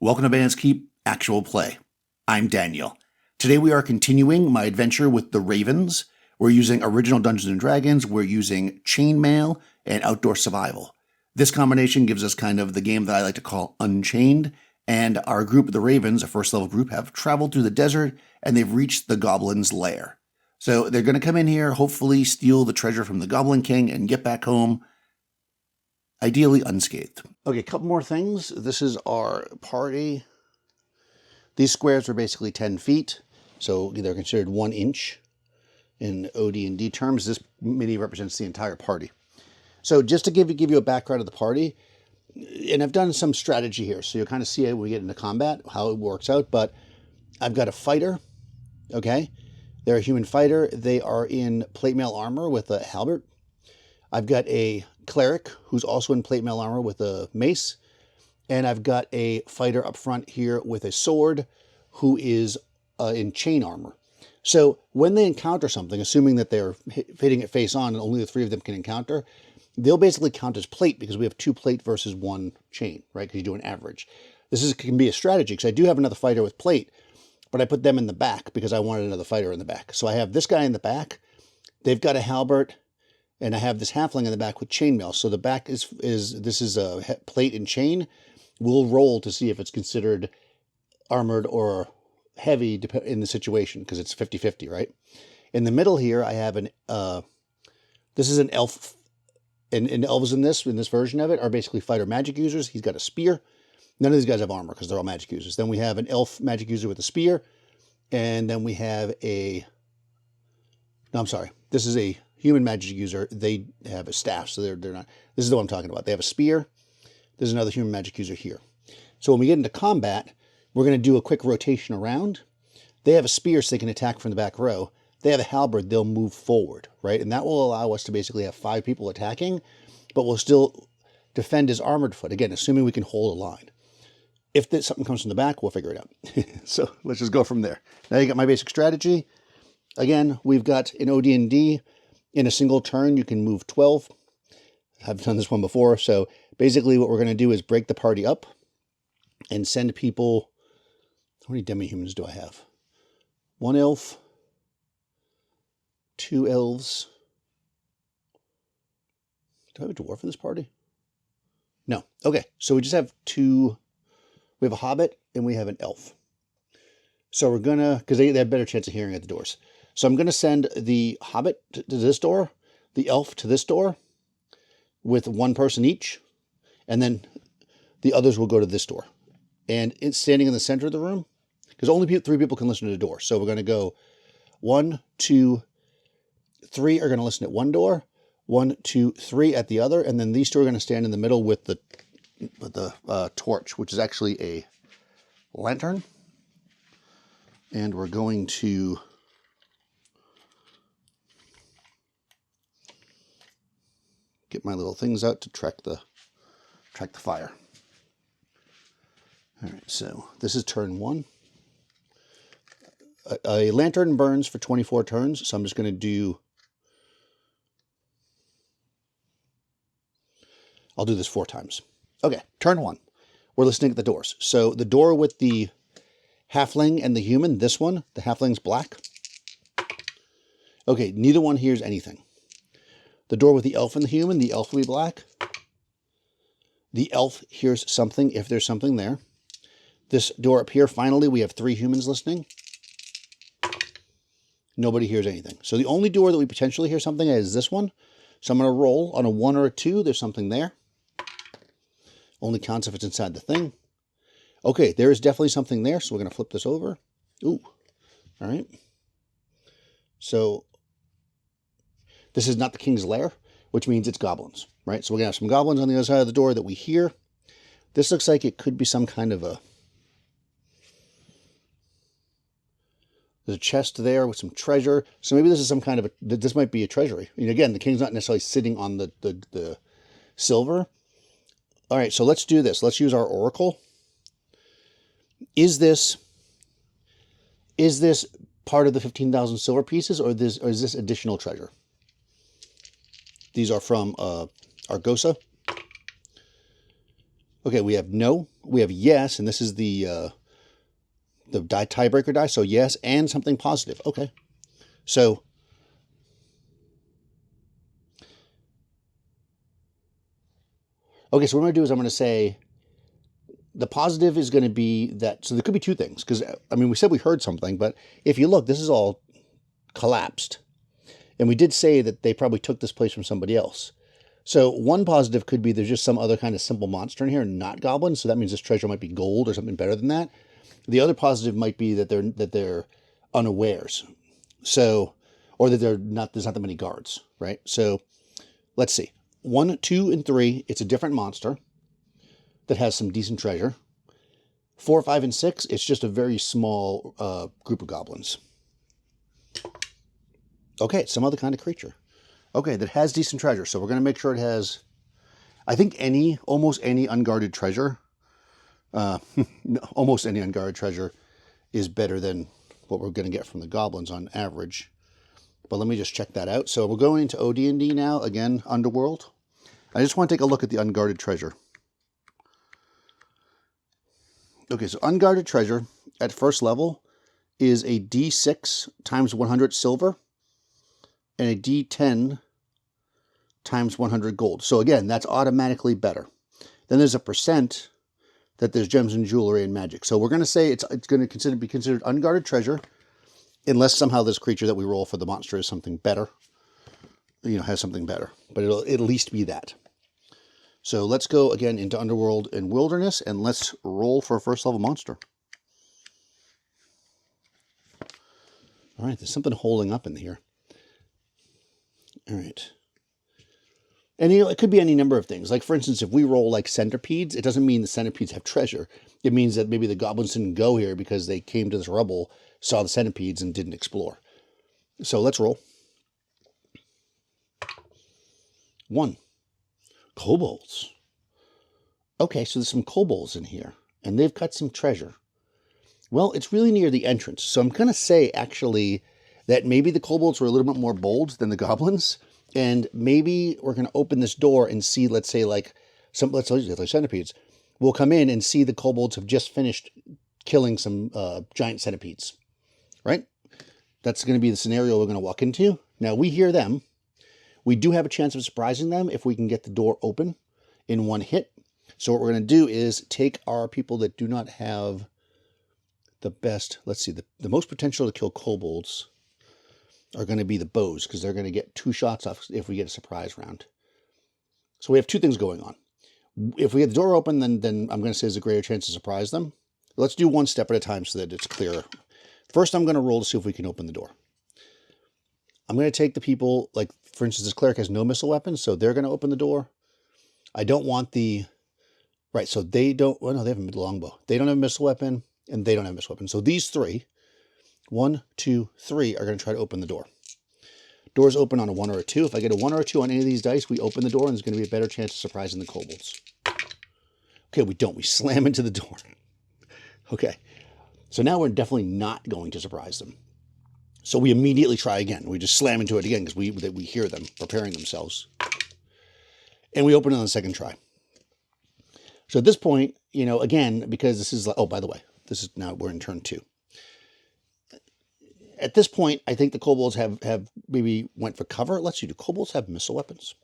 Welcome to Bandit's Keep Actual Play. I'm Daniel. Today we are continuing my adventure with the Ravens. We're using original Dungeons & Dragons, we're using Chainmail, and Outdoor Survival. This combination gives us kind of the game that I like to call Unchained, and our group, the Ravens, a first level group, have traveled through the desert, and they've reached the Goblin's lair. So they're going to come in here, hopefully steal the treasure from the Goblin King, and get back home, ideally unscathed. Okay, a couple more things. This is our party. These squares are basically 10 feet, so they're considered 1 inch in OD&D terms. This mini represents the entire party. So just to give you a background of the party, and I've done some strategy here, so you'll kind of see it when we get into combat, how it works out, but I've got a fighter, okay? They're a human fighter. They are in plate mail armor with a halberd. I've got a cleric who's also in plate mail armor with a mace. And I've got a fighter up front here with a sword who is in chain armor. So when they encounter something, assuming that they're hitting it face on and only the 3 of them can encounter, they'll basically count as plate because we have 2 plate versus 1 chain, right? Because you do an average. This can be a strategy because I do have another fighter with plate, but I put them in the back because I wanted another fighter in the back. So I have this guy in the back. They've got a halberd. And I have this halfling in the back with chainmail. So the back this is a plate and chain. We'll roll to see if it's considered armored or heavy in the situation, because it's 50-50, right? In the middle here, I have this is an elf. And elves in this version of it are basically fighter magic users. He's got a spear. None of these guys have armor because they're all magic users. Then we have an elf magic user with a spear. And then we have this is a human magic user. They have a staff, so they're not. This is what I'm talking about. They have a spear. There's another human magic user here. So when we get into combat, we're going to do a quick rotation around. They have a spear, so they can attack from the back row. They have a halberd. They'll move forward, right? And that will allow us to basically have 5 people attacking, but we'll still defend his armored foot. Again, assuming we can hold a line. If something comes from the back, we'll figure it out. So let's just go from there. Now you got my basic strategy. Again, we've got an OD&D. In a single turn, you can move 12. I've done this one before. So basically what we're going to do is break the party up and send people. How many demi-humans do I have? 1 elf, 2 elves. Do I have a dwarf in this party? No. Okay. So we just have 2. We have a hobbit and we have an elf. So we're going to, because they have a better chance of hearing at the doors. So I'm going to send the hobbit to this door, the elf to this door, with 1 person each, and then the others will go to this door. And it's standing in the center of the room, because only 3 people can listen to the door. So we're going to go 1, 2, 3 are going to listen at one door, 1, 2, 3 at the other, and then these 2 are going to stand in the middle with the torch, which is actually a lantern. And we're going to get my little things out to track the fire. All right, so this is turn 1. A lantern burns for 24 turns, so I'm just going to do. I'll do this 4 times. Okay, turn 1. We're listening at the doors. So the door with the halfling and the human, this one, the halfling's black. Okay, neither one hears anything. The door with the elf and the elf will be black. The elf hears something if there's something there. This door up here, finally, we have 3 humans listening. Nobody hears anything. So the only door that we potentially hear something at is this one. So I'm going to roll on a 1 or a 2. There's something there. Only counts if it's inside the thing. Okay, there is definitely something there, so we're going to flip this over. Ooh, all right. So this is not the king's lair, which means it's goblins, right? So we're going to have some goblins on the other side of the door that we hear. This looks like it could be some kind of there's a chest there with some treasure. So maybe this is some kind of this might be a treasury. And again, the king's not necessarily sitting on the silver. All right, so let's do this. Let's use our oracle. Is this part of the 15,000 silver pieces, or is this additional treasure? These are from Argosa. Okay, we have no, we have yes, and this is the tiebreaker die, so yes, and something positive. Okay, so what I'm going to do is I'm going to say the positive is going to be that, so there could be two things, because, I mean, we said we heard something, but if you look, this is all collapsed. And we did say that they probably took this place from somebody else. So one positive could be there's just some other kind of simple monster in here, not goblins. So that means this treasure might be gold or something better than that. The other positive might be that they're unawares. So, or that there's not that many guards, right? So let's see. 1, 2, and 3, it's a different monster that has some decent treasure. 4, 5, and 6, it's just a very small group of goblins. Okay, some other kind of creature. Okay, that has decent treasure. So we're going to make sure it has, I think almost any unguarded treasure, almost any unguarded treasure is better than what we're going to get from the goblins on average. But let me just check that out. So we're going into OD&D now, again, Underworld. I just want to take a look at the unguarded treasure. Okay, so unguarded treasure at first level is a D6 times 100 silver and a D10 times 100 gold. So again, that's automatically better. Then there's a percent that there's gems and jewelry and magic. So we're going to say it's going to be considered unguarded treasure unless somehow this creature that we roll for the monster is something better, has something better. But it'll at least be that. So let's go again into Underworld and Wilderness, and let's roll for a first level monster. All right, there's something holding up in here. All right. And it could be any number of things. Like, for instance, if we roll like centipedes, it doesn't mean the centipedes have treasure. It means that maybe the goblins didn't go here because they came to this rubble, saw the centipedes, and didn't explore. So let's roll. 1. Kobolds. Okay, so there's some kobolds in here, and they've got some treasure. Well, it's really near the entrance, so I'm going to say, actually, that maybe the kobolds were a little bit more bold than the goblins, and maybe we're going to open this door and see, let's say, like centipedes. We'll come in and see the kobolds have just finished killing some giant centipedes, right? That's going to be the scenario we're going to walk into. Now, we hear them. We do have a chance of surprising them if we can get the door open in one hit. So what we're going to do is take our people that do not have the best, let's see, the most potential to kill kobolds are going to be the bows, because they're going to get 2 shots off if we get a surprise round. So we have 2 things going on. If we get the door open, then I'm going to say there's a greater chance to surprise them. Let's do one step at a time so that it's clearer. First, I'm going to roll to see if we can open the door. I'm going to take the people, like, for instance, this cleric has no missile weapons, so they're going to open the door. I don't want the... Right, so they don't... Well, no, they have a longbow. They don't have a missile weapon, and they don't have a missile weapon. So these 3, 1, 2, 3, are going to try to open the door. Doors open on a 1 or a 2. If I get a 1 or a 2 on any of these dice, we open the door, and there's going to be a better chance of surprising the kobolds. Okay, we don't. We slam into the door. Okay, so now we're definitely not going to surprise them. So we immediately try again. We just slam into it again because we hear them preparing themselves. And we open it on the second try. So at this point, again, because this is like, oh, by the way, this is now we're in turn 2. At this point, I think the kobolds have maybe went for cover. Let's see, do kobolds have missile weapons?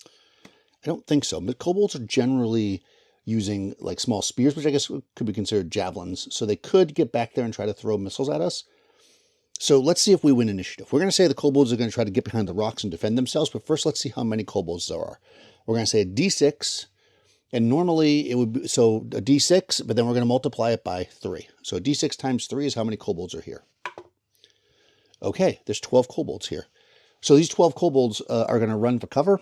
I don't think so. But kobolds are generally using like small spears, which I guess could be considered javelins. So they could get back there and try to throw missiles at us. So let's see if we win initiative. We're going to say the kobolds are going to try to get behind the rocks and defend themselves, but first let's see how many kobolds there are. We're going to say a D6, and normally it would be, so a D6, but then we're going to multiply it by 3. So a D6 times 3 is how many kobolds are here. Okay, there's 12 kobolds here. So these 12 kobolds are going to run for cover.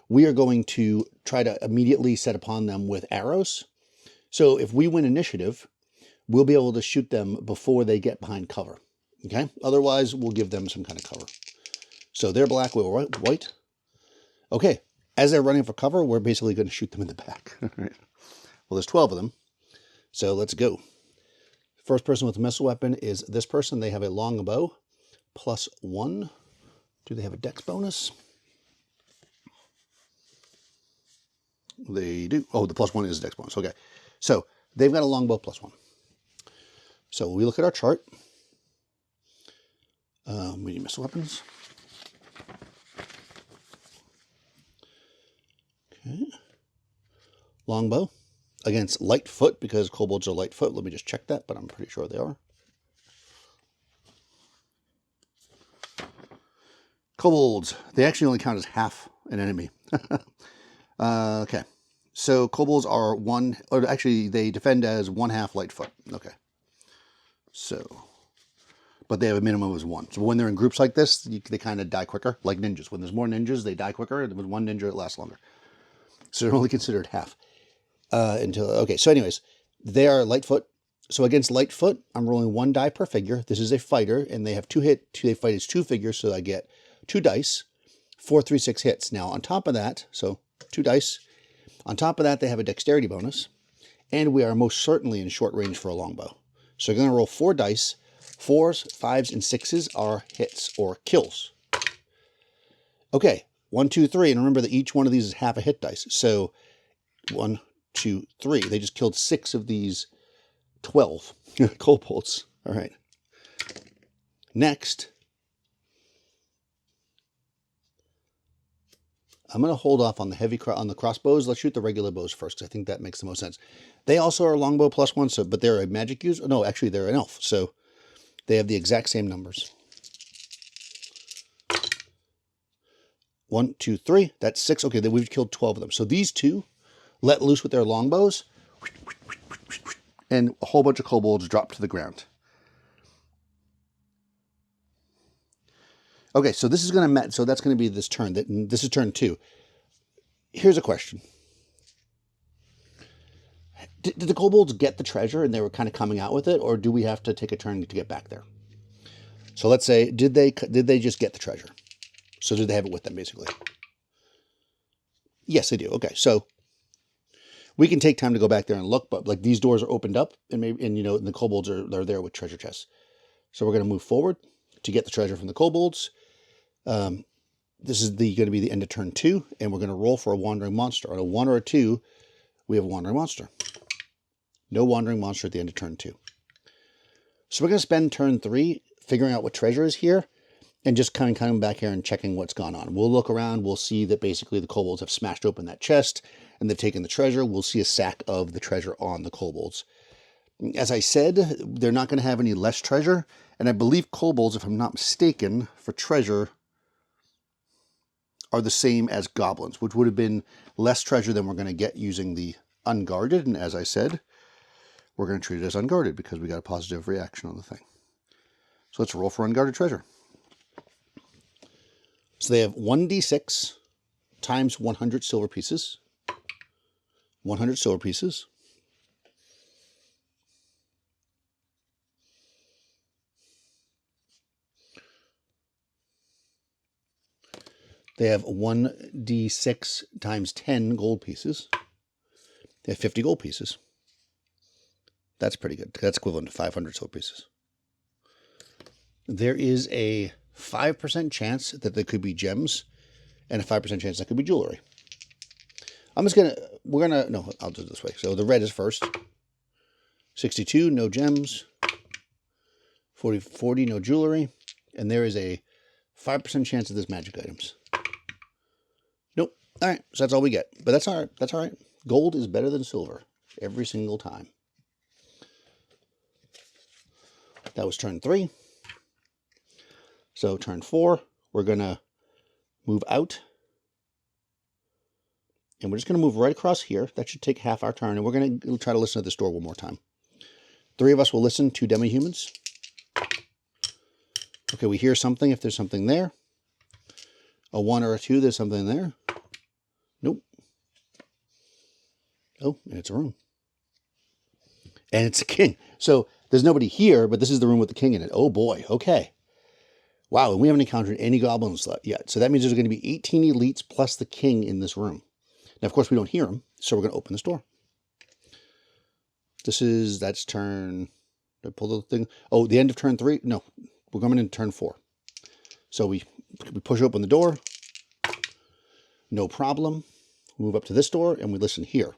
We are going to try to immediately set upon them with arrows. So if we win initiative, we'll be able to shoot them before they get behind cover. Okay, otherwise we'll give them some kind of cover. So they're black, we're white. Okay, as they're running for cover, we're basically going to shoot them in the back. Right. Well, there's 12 of them, so let's go. First person with a missile weapon is this person. They have a long bow, +1. Do they have a dex bonus? They do. Oh, the +1 is dex bonus. Okay. So they've got a longbow +1. So we look at our chart. We need missile weapons. Okay. Longbow against Lightfoot, because kobolds are Lightfoot. Let me just check that, but I'm pretty sure they are. Kobolds, they actually only count as half an enemy. Okay. So kobolds are one, or actually they defend as 1/2 Lightfoot. Okay. So, but they have a minimum of 1. So when they're in groups like this, they kind of die quicker, like ninjas. When there's more ninjas, they die quicker. And with one ninja, it lasts longer. So they're only considered half. Okay, so anyways, they are Lightfoot. So against Lightfoot, I'm rolling 1 die per figure. This is a fighter, and they have they fight as 2 figures, so I get 2 dice, 4, 3, 6 hits. Now, on top of that, so 2 dice. On top of that, they have a dexterity bonus, and we are most certainly in short range for a longbow. So you're going to roll 4 dice. 4s, 5s, and 6s are hits or kills. Okay, 1, 2, 3, and remember that each one of these is half a hit dice. So 1, 2, 3. They just killed 6 of these 12 kobolds. All right. Next, I'm going to hold off on the on the crossbows. Let's shoot the regular bows first, because I think that makes the most sense. They also are longbow +1, so but they're a magic user. No, actually they're an elf, so they have the exact same numbers. 1, 2, 3. That's 6. Okay, then we've killed 12 of them. So these two let loose with their longbows, and a whole bunch of kobolds drop to the ground. Okay, so this is going to so that's going to be this turn. This is turn 2. Here's a question: Did the kobolds get the treasure and they were kind of coming out with it, or do we have to take a turn to get back there? So let's say, did they just get the treasure? So do they have it with them, basically? Yes, they do. Okay, so we can take time to go back there and look, but like these doors are opened up, and the kobolds are there with treasure chests. So we're going to move forward to get the treasure from the kobolds. This is going to be the end of turn 2, and we're going to roll for a wandering monster. On a 1 or a 2, we have a wandering monster. No wandering monster at the end of turn 2. So we're going to spend turn 3 figuring out what treasure is here, and just coming back here and checking what's gone on. We'll look around. We'll see that basically the kobolds have smashed open that chest, and they've taken the treasure. We'll see a sack of the treasure on the kobolds. As I said, they're not going to have any less treasure, and I believe kobolds, if I'm not mistaken, for treasure are the same as goblins, which would have been less treasure than we're going to get using the unguarded. And as I said, we're going to treat it as unguarded because we got a positive reaction on the thing. So let's roll for unguarded treasure. So they have 1d6 times 100 silver pieces. 100 silver pieces. They have 1d6 times 10 gold pieces. They have 50 gold pieces. That's pretty good. That's equivalent to 500 silver pieces. There is a 5% chance that they could be gems, and a 5% chance that could be jewelry. I'll do it this way. So the red is first. 62, no gems. 40, no jewelry. And there is a 5% chance of this magic items. Nope. All right, so that's all we get. But that's all right. That's all right. Gold is better than silver every single time. That was turn 3. So turn 4, we're going to move out. And we're just going to move right across here. That should take half our turn. And we're going to try to listen to this door one more time. 3 of us will listen, 2 demi-humans. Okay, we hear something if there's something there. A 1 or a 2, there's something there. Nope. Oh, and it's a room. And it's a king. So there's nobody here, but this is the room with the king in it. Oh boy, okay. Wow, and we haven't encountered any goblins yet. So that means there's going to be 18 elites plus the king in this room. Now, of course, we don't hear them, so we're going to open this door. That's turn... Did I pull the thing? Oh, the end of turn 3? No, we're coming into turn 4. So we push open the door. No problem. move up to this door, and we listen here.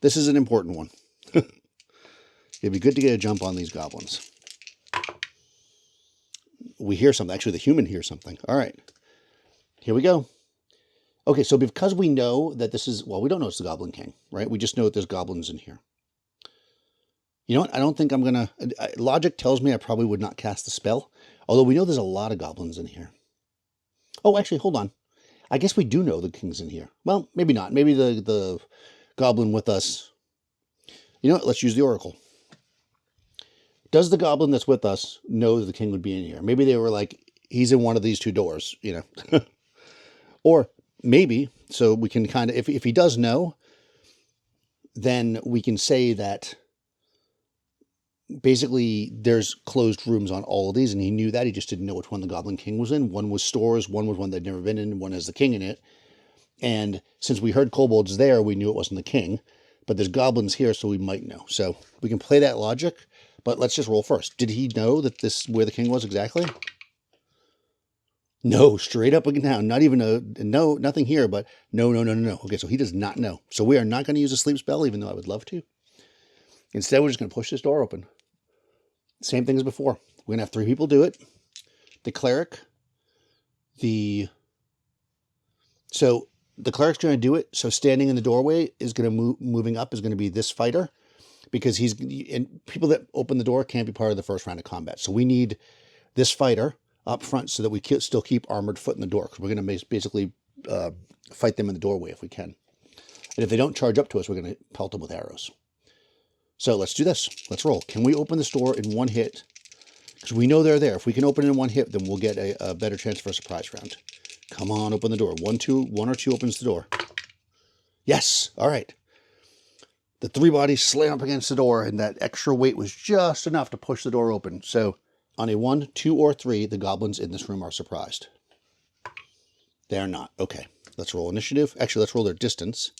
This is an important one. It'd be good to get a jump on these goblins. We hear something. Actually, the human hears something. All right. Here we go. Okay, so because we know that this is... Well, we don't know it's the Goblin King, right? We just know that there's goblins in here. You know what? I don't think I'm going to... Logic tells me I probably would not cast the spell. Although we know there's a lot of goblins in here. Oh, actually, hold on. I guess we do know the king's in here. Well, maybe not. Maybe the goblin with us... You know what? Let's use the oracle. Does the goblin that's with us know that the king would be in here? Maybe they were like, he's in one of these two doors, you know. Or maybe, so we can kind of... If he does know, then we can say that... Basically, there's closed rooms on all of these, and he knew that. He just didn't know which one the Goblin King was in. One was stores, one was one they'd never been in, one has the king in it. And since we heard kobolds there, we knew it wasn't the king. But there's goblins here, so we might know. So we can play that logic, but let's just roll first. Did he know that this is where the king was exactly? No, straight up and down. Not even no, nothing here, but no. Okay, so he does not know. So we are not going to use a sleep spell, even though I would love to. Instead, we're just going to push this door open. Same thing as before. We're going to have 3 people do it. The cleric. So the cleric's going to do it. So standing in the doorway is going to moving up is going to be this fighter. Because and people that open the door can't be part of the first round of combat. So we need this fighter up front so that we still keep armored foot in the door. Because we're going to basically fight them in the doorway if we can. And if they don't charge up to us, we're going to pelt them with arrows. So let's do this. Let's roll. Can we open this door in one hit? Because we know they're there. If we can open it in one hit, then we'll get a better chance for a surprise round. Come on, open the door. One or two opens the door. Yes. All right. The 3 bodies slam up against the door, and that extra weight was just enough to push the door open. So on a 1, 2, or 3, the goblins in this room are surprised. They're not. Okay. Let's roll initiative. Actually, let's roll their distance.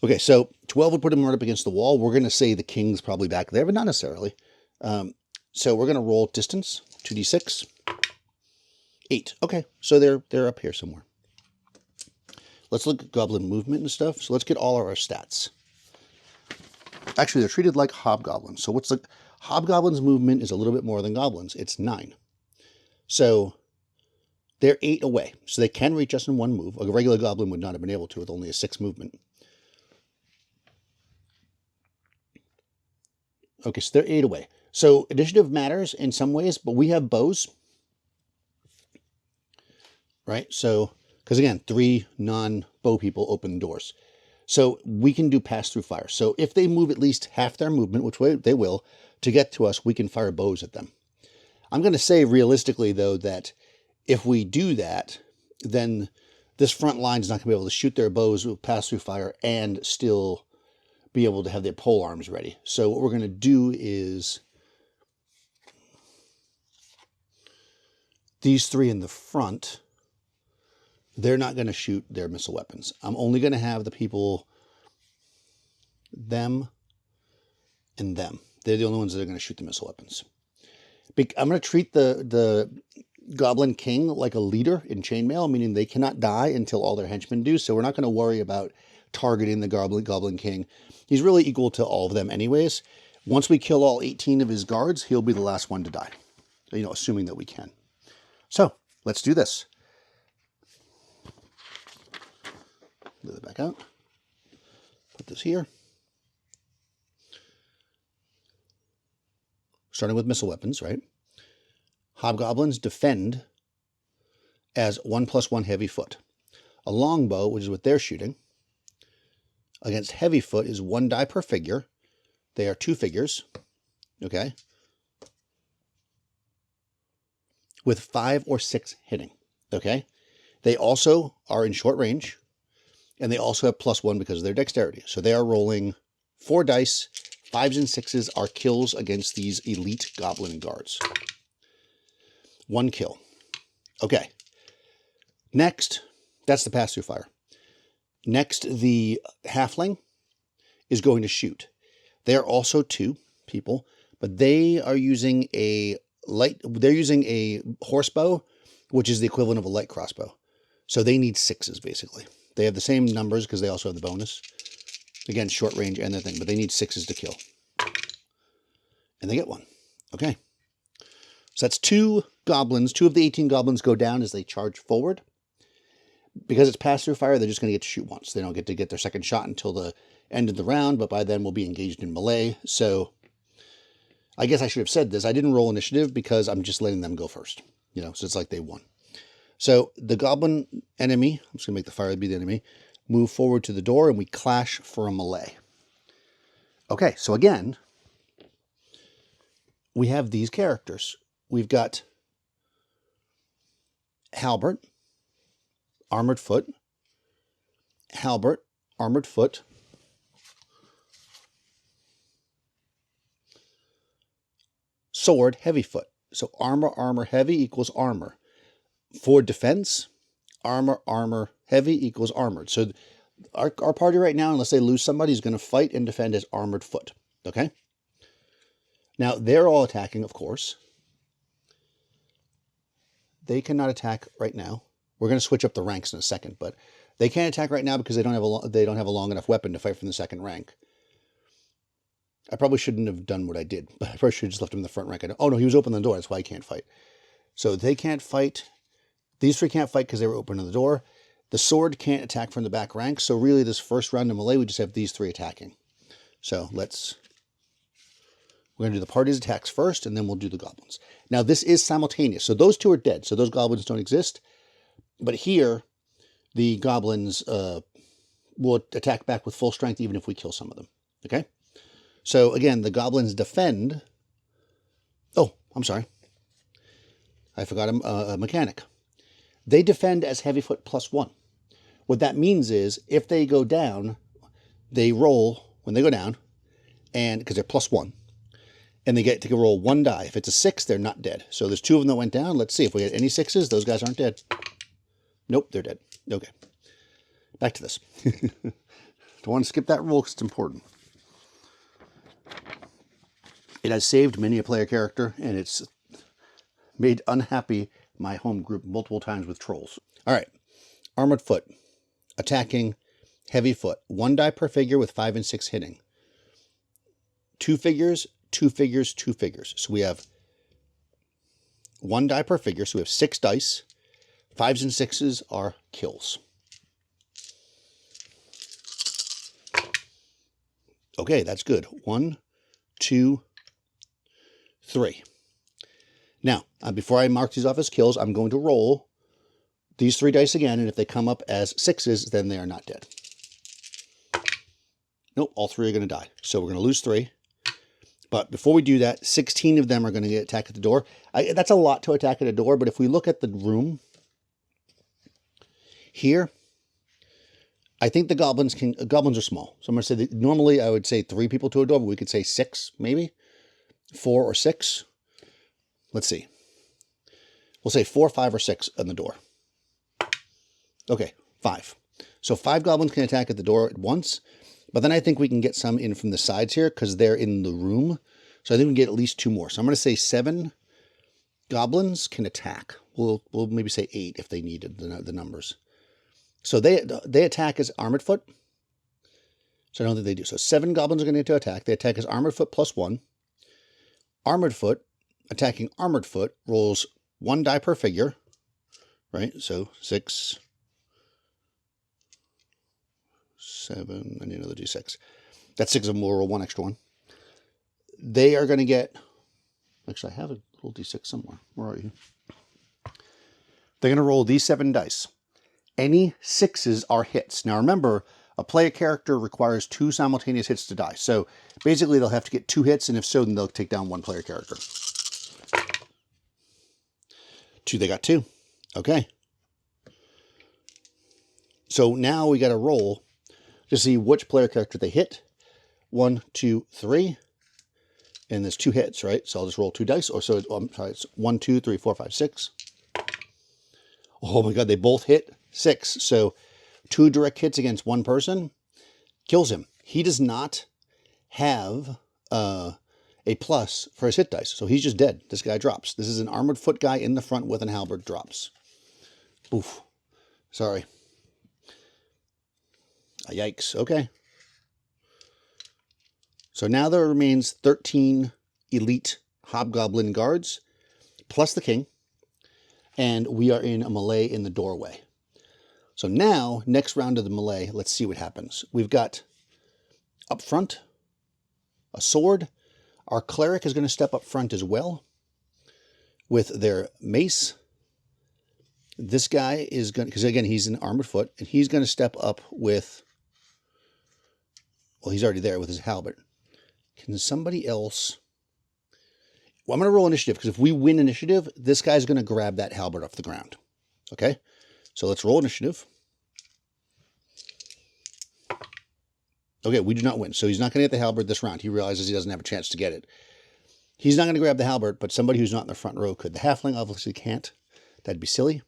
Okay, so 12 would put him right up against the wall. We're going to say the king's probably back there, but not necessarily. So we're going to roll distance, 2d6. 8. Okay, so they're up here somewhere. Let's look at goblin movement and stuff. So let's get all of our stats. Actually, they're treated like hobgoblins. So what's the... Hobgoblins' movement is a little bit more than goblins. It's 9. So they're 8 away. So they can reach us in 1 move. A regular goblin would not have been able to with only a 6 movement. Okay, so they're 8 away. So initiative matters in some ways, but we have bows. Right? So, because again, 3 non-bow people open doors. So we can do pass-through fire. So if they move at least half their movement, which they will, to get to us, we can fire bows at them. I'm going to say realistically, though, that if we do that, then this front line is not going to be able to shoot their bows with pass-through fire and still be able to have their pole arms ready. So what we're going to do is these 3 in the front, they're not going to shoot their missile weapons. I'm only going to have the people, them and them. They're the only ones that are going to shoot the missile weapons. I'm going to treat the Goblin King like a leader in Chainmail, meaning they cannot die until all their henchmen do. So we're not going to worry about targeting the Goblin King. He's really equal to all of them anyways. Once we kill all 18 of his guards, he'll be the last one to die. You know, assuming that we can. So, let's do this. Move it back out. Put this here. Starting with missile weapons, right? Hobgoblins defend as 1+1 heavy foot. A longbow, which is what they're shooting, against heavy foot is 1 die per figure. They are 2 figures. Okay. With 5 or 6 hitting. Okay. They also are in short range. And they also have +1 because of their dexterity. So they are rolling 4 dice. 5s and 6s are kills against these elite goblin guards. 1 kill. Okay. Next, that's the pass-through fire. Next, the halfling is going to shoot. They are also 2 people, but they are using a horse bow which is the equivalent of a light crossbow. So they need 6s, basically. They have the same numbers because they also have the bonus. Again, short range and the thing, but they need 6s to kill. And they get 1. Okay. So that's 2 goblins. 2 of the 18 goblins go down as they charge forward. Because it's pass-through fire, they're just going to get to shoot once. They don't get to get their second shot until the end of the round, but by then we'll be engaged in melee. So I guess I should have said this. I didn't roll initiative because I'm just letting them go first. You know, so it's like they won. So the goblin enemy, I'm just going to make the fire be the enemy, move forward to the door, and we clash for a melee. Okay, so again, we have these characters. We've got Halbert, armored foot, Halbert, armored foot, sword, heavy foot. So armor, armor, heavy equals armor. For defense, armor, armor, heavy equals armored. So our party right now, unless they lose somebody, is going to fight and defend as armored foot. Okay? Now, they're all attacking, of course. They cannot attack right now. We're going to switch up the ranks in a second, but they can't attack right now because they don't have a long enough weapon to fight from the second rank. I probably shouldn't have done what I did, but I probably should have just left him in the front rank. Oh no, he was opening the door. That's why he can't fight. So they can't fight. These 3 can't fight because they were opening the door. The sword can't attack from the back rank. So really, this first round of melee, we just have these 3 attacking. So we're going to do the party's attacks first, and then we'll do the goblins. Now this is simultaneous. So those 2 are dead. So those goblins don't exist. But here, the goblins will attack back with full strength even if we kill some of them. Okay? So again, the goblins defend. Oh, I'm sorry. I forgot a mechanic. They defend as heavyfoot +1. What that means is if they go down, they roll when they go down, and because they're +1, and they get to roll 1 die. If it's a 6, they're not dead. So there's 2 of them that went down. Let's see if we get any 6s. Those guys aren't dead. Nope, they're dead. Okay. Back to this. Don't want to skip that rule because it's important. It has saved many a player character, and it's made unhappy my home group multiple times with trolls. All right. Armored foot. Attacking heavy foot. 1 die per figure with 5 and 6 hitting. 2 figures, 2 figures, 2 figures. So we have 1 die per figure. So we have 6 dice. 5s and 6s are kills. Okay, that's good. 1, 2, 3. Now, before I mark these off as kills, I'm going to roll these 3 dice again, and if they come up as 6s, then they are not dead. Nope, all 3 are going to die. So we're going to lose 3. But before we do that, 16 of them are going to get attacked at the door. That's a lot to attack at a door, but if we look at the room here, I think the goblins are small. So I'm going to say that normally I would say 3 people to a door, but we could say 6, maybe 4 or 6. Let's see. We'll say 4, 5, or 6 on the door. Okay, 5. So 5 goblins can attack at the door at once, but then I think we can get some in from the sides here because they're in the room. So I think we can get at least 2 more. So I'm going to say 7 goblins can attack. We'll maybe say 8 if they needed the numbers. So they attack as armored foot. So I don't think they do. So 7 goblins are going to get to attack. They attack as armored foot +1. Armored foot, attacking armored foot, rolls 1 die per figure. Right? So 6, 7, I need another d6. That's 6 of them. We'll roll 1 extra one. They are going to get... Actually, I have a little d6 somewhere. Where are you? They're going to roll these 7 dice. Any 6s are hits. Now remember, a player character requires 2 simultaneous hits to die. So basically they'll have to get 2 hits, and if so, then they'll take down 1 player character. 2, they got 2. Okay. So now we got to roll to see which player character they hit. 1, 2, 3. And there's 2 hits, right? So I'll just roll 2 dice. Or so, I'm sorry, it's 1, 2, 3, 4, 5, 6. Oh my god, they both hit 6. So 2 direct hits against 1 person kills him. He does not have a plus for his hit dice. So he's just dead. This guy drops. This is an armored foot guy in the front with an halberd drops. Oof. Sorry. Yikes. Okay. So now there remains 13 elite hobgoblin guards, plus the king, and we are in a melee in the doorway. So now, next round of the melee, let's see what happens. We've got up front a sword. Our cleric is going to step up front as well with their mace. This guy is going to, because again, he's an armored foot, and he's going to step up with, well, he's already there with his halberd. Can somebody else? Well, I'm going to roll initiative, because if we win initiative, this guy's going to grab that halberd off the ground. Okay? So let's roll initiative. Okay, we do not win. So he's not going to get the halberd this round. He realizes he doesn't have a chance to get it. He's not going to grab the halberd, but somebody who's not in the front row could. The halfling obviously can't. That'd be silly.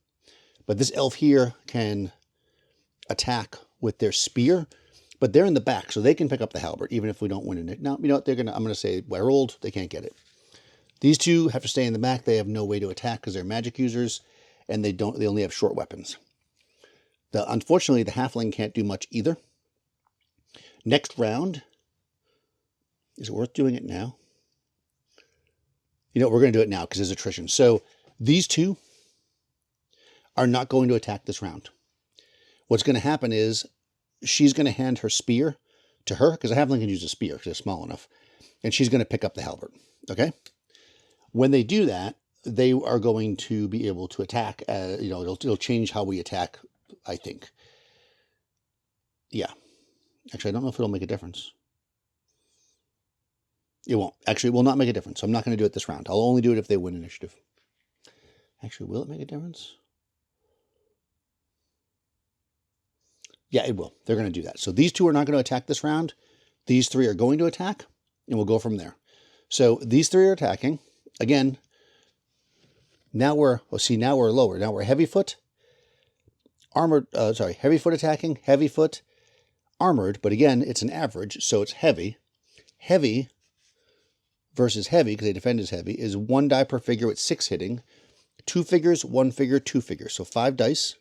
But this elf here can attack with their spear, but they're in the back, so they can pick up the halberd, even if we don't win it. Now, you know what? I'm going to say, well, I rolled. They can't get it. These two have to stay in the back. They have no way to attack because they're magic users, and they only have short weapons. Unfortunately, the halfling can't do much either. Next round, is it worth doing it now? You know, we're going to do it now because there's attrition. So these two are not going to attack this round. What's going to happen is she's going to hand her spear to her, because a halfling can use a spear because they're small enough, and she's going to pick up the halberd. Okay? When they do that, they are going to be able to attack. You know, it'll change how we attack, I think. Yeah. Actually, I don't know if it'll make a difference. It won't. Actually, it will not make a difference. So I'm not going to do it this round. I'll only do it if they win initiative. Actually, will it make a difference? Yeah, it will. They're going to do that. So these two are not going to attack this round. These three are going to attack, and we'll go from there. So these three are attacking. Again, now we're lower. Now we're heavy foot, armored, heavy foot attacking, heavy foot, armored, but again, it's an average, so it's heavy. Heavy versus heavy, because they defend as heavy, is 1 die per figure with 6 hitting. 2 figures, 1 figure, 2 figures. So 5 dice.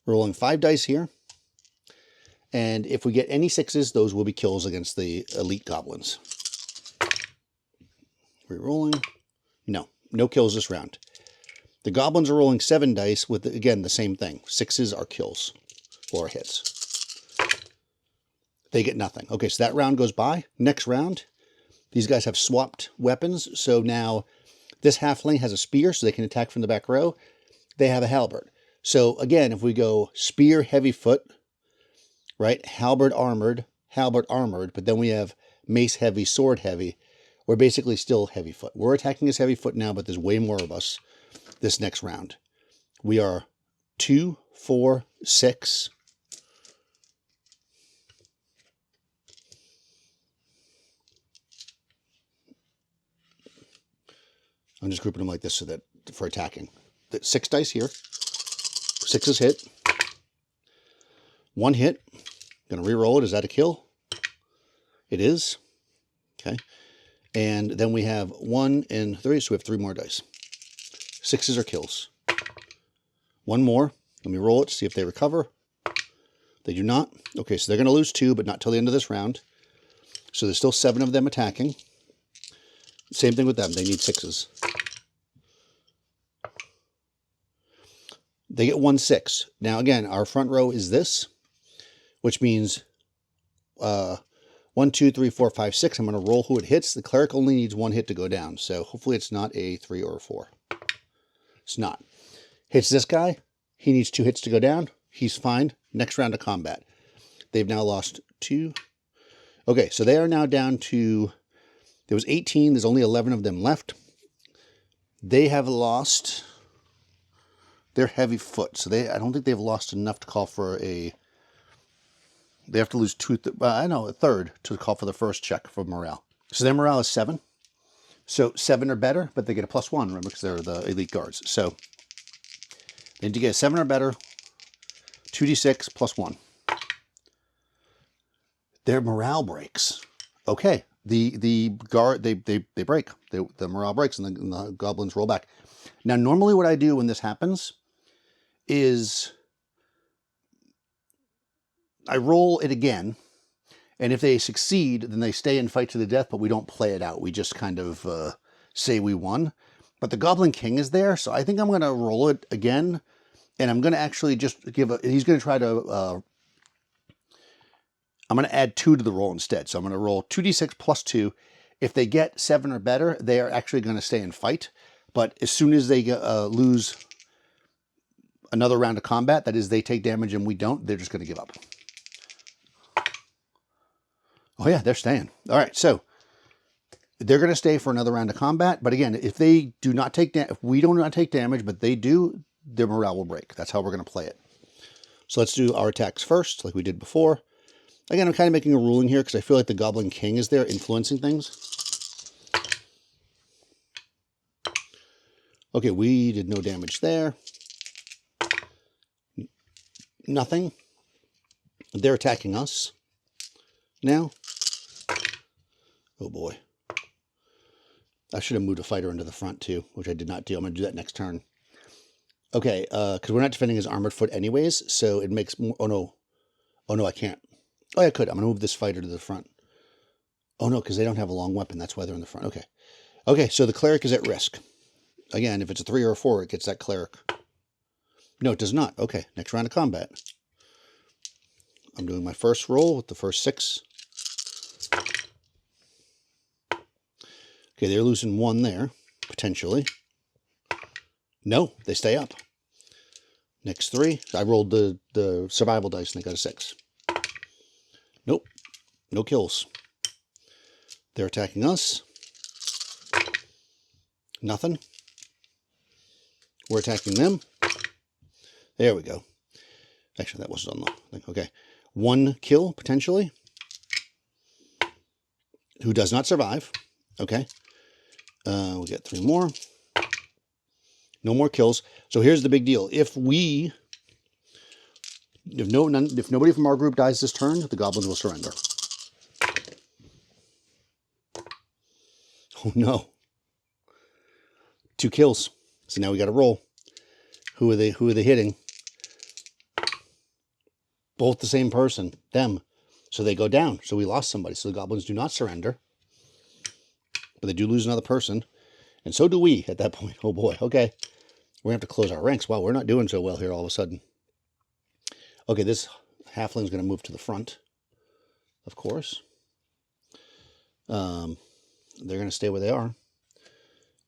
We're rolling 5 dice here. And if we get any 6s, those will be kills against the elite goblins. Re-rolling. No kills this round. The goblins are rolling 7 dice with, again, the same thing. 6s are kills or hits. They get nothing. Okay, so that round goes by. Next round, these guys have swapped weapons. So now this halfling has a spear, so they can attack from the back row. They have a halberd. So again, if we go spear, heavy foot, right? Halberd armored, but then we have mace heavy, sword heavy. We're basically still heavy foot. We're attacking as heavy foot now, but there's way more of us this next round. We are 2, 4, 6. I'm just grouping them like this so that for attacking. 6 dice here. 6s hit. 1 hit. Going to re-roll it. Is that a kill? It is. Okay. And then we have 1 and 3, so we have 3 more dice. 6s are kills. 1 more. Let me roll it to see if they recover. They do not. Okay, so they're going to lose 2, but not till the end of this round. So there's still 7 of them attacking. Same thing with them. They need 6s. They get 1 6. Now, again, our front row is this, which means 1, 2, 3, 4, 5, 6. I'm going to roll who it hits. The cleric only needs 1 hit to go down, so hopefully it's not a 3 or a 4. It's not. Hits this guy. He needs 2 hits to go down. He's fine. Next round of combat. They've now lost 2. Okay, so they are now down to, there was 18. There's only 11 of them left. They have lost their heavy foot. So I don't think they've lost enough to call for a, they have to lose a third to call for the first check for morale. So their morale is 7. So 7 or better, but they get a +1, remember, because they're the elite guards. So they need to get a 7 or better, 2d6 +1. Their morale breaks. Okay, the guard they break. The morale breaks and the goblins roll back. Now, normally what I do when this happens is I roll it again, and if they succeed, then they stay and fight to the death, but we don't play it out. We just kind of say we won. But the Goblin King is there, so I think I'm going to roll it again, and I'm going to actually just give a... He's going to try to... I'm going to add 2 to the roll instead. So I'm going to roll 2d6 plus 2. If they get 7 or better, they are actually going to stay and fight. But as soon as they lose another round of combat, that is, they take damage and we don't, they're just going to give up. Oh yeah, they're staying. All right, so they're going to stay for another round of combat. But again, if they do not take if we do not take damage, but they do, their morale will break. That's how we're going to play it. So let's do our attacks first, like we did before. Again, I'm kind of making a ruling here because I feel like the Goblin King is there influencing things. Okay, we did no damage there. Nothing. They're attacking us now. Oh boy. I should have moved a fighter into the front too, which I did not do. I'm going to do that next turn. Okay, because we're not defending his armored foot anyways, so it makes more... Oh no. Oh no, I can't. Oh, I could. I'm going to move this fighter to the front. Oh no, because they don't have a long weapon. That's why they're in the front. Okay. Okay, so the cleric is at risk. Again, if it's a 3 or a 4, it gets that cleric. No, it does not. Okay, next round of combat. I'm doing my first roll with the first 6. Okay, they're losing 1 there, potentially. No, they stay up. Next 3. I rolled the survival dice and they got a 6. Nope, no kills. They're attacking us. Nothing. We're attacking them. There we go. Actually, that wasn't on the thing. Okay. 1 kill, potentially. Who does not survive. Okay. We get 3 more. No more kills. So here's the big deal. If nobody from our group dies this turn, the goblins will surrender. Oh no. 2 kills. So now we got to roll. Who are they hitting? Both the same person, them. So they go down. So we lost somebody. So the goblins do not surrender. But they do lose another person. And so do we at that point. Oh boy. Okay. We're going to have to close our ranks. Wow, we're not doing so well here all of a sudden. Okay, this halfling's going to move to the front, of course. They're going to stay where they are.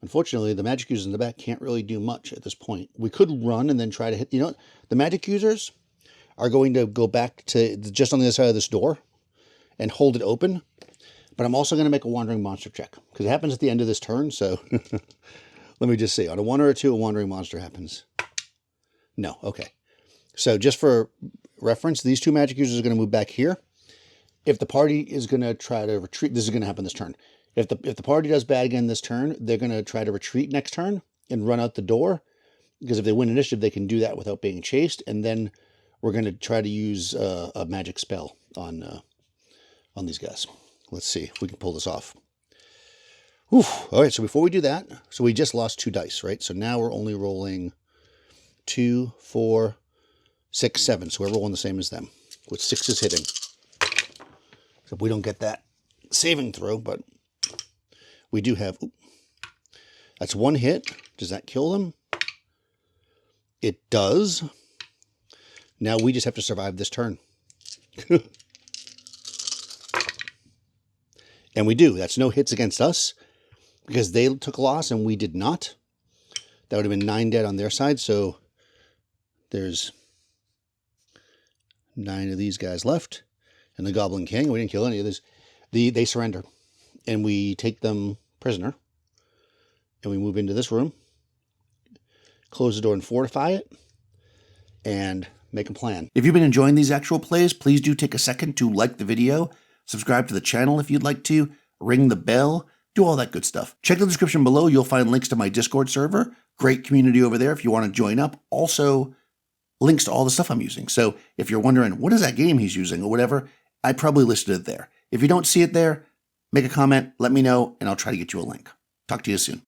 Unfortunately, the magic users in the back can't really do much at this point. We could run and then try to hit... You know, the magic users are going to go back to just on the other side of this door and hold it open. But I'm also going to make a wandering monster check because it happens at the end of this turn. So let me just see. On a 1 or a 2, a wandering monster happens. No. Okay. So just for reference, these 2 magic users are going to move back here. If the party is going to try to retreat, this is going to happen this turn. If the party does bad again this turn, they're going to try to retreat next turn and run out the door. Because if they win initiative, they can do that without being chased. And then we're going to try to use a magic spell on these guys. Let's see if we can pull this off. Whew. All right, so before we do that, so we just lost 2 dice, right? So now we're only rolling 2, 4, 6, 7. So we're rolling the same as them, with 6 is hitting. So we don't get that saving throw, but we do have... Ooh, that's 1 hit. Does that kill them? It does. Now we just have to survive this turn. And we do. That's no hits against us because they took a loss and we did not. That would have been 9 dead on their side. So there's 9 of these guys left. And the Goblin King, we didn't kill any of this. They surrender. And we take them prisoner. And we move into this room. Close the door and fortify it. And make a plan. If you've been enjoying these actual plays, please do take a second to like the video, subscribe to the channel if you'd like to, ring the bell, do all that good stuff. Check the description below. You'll find links to my Discord server. Great community over there if you want to join up. Also, links to all the stuff I'm using. So if you're wondering, what is that game he's using or whatever, I probably listed it there. If you don't see it there, make a comment, let me know, and I'll try to get you a link. Talk to you soon.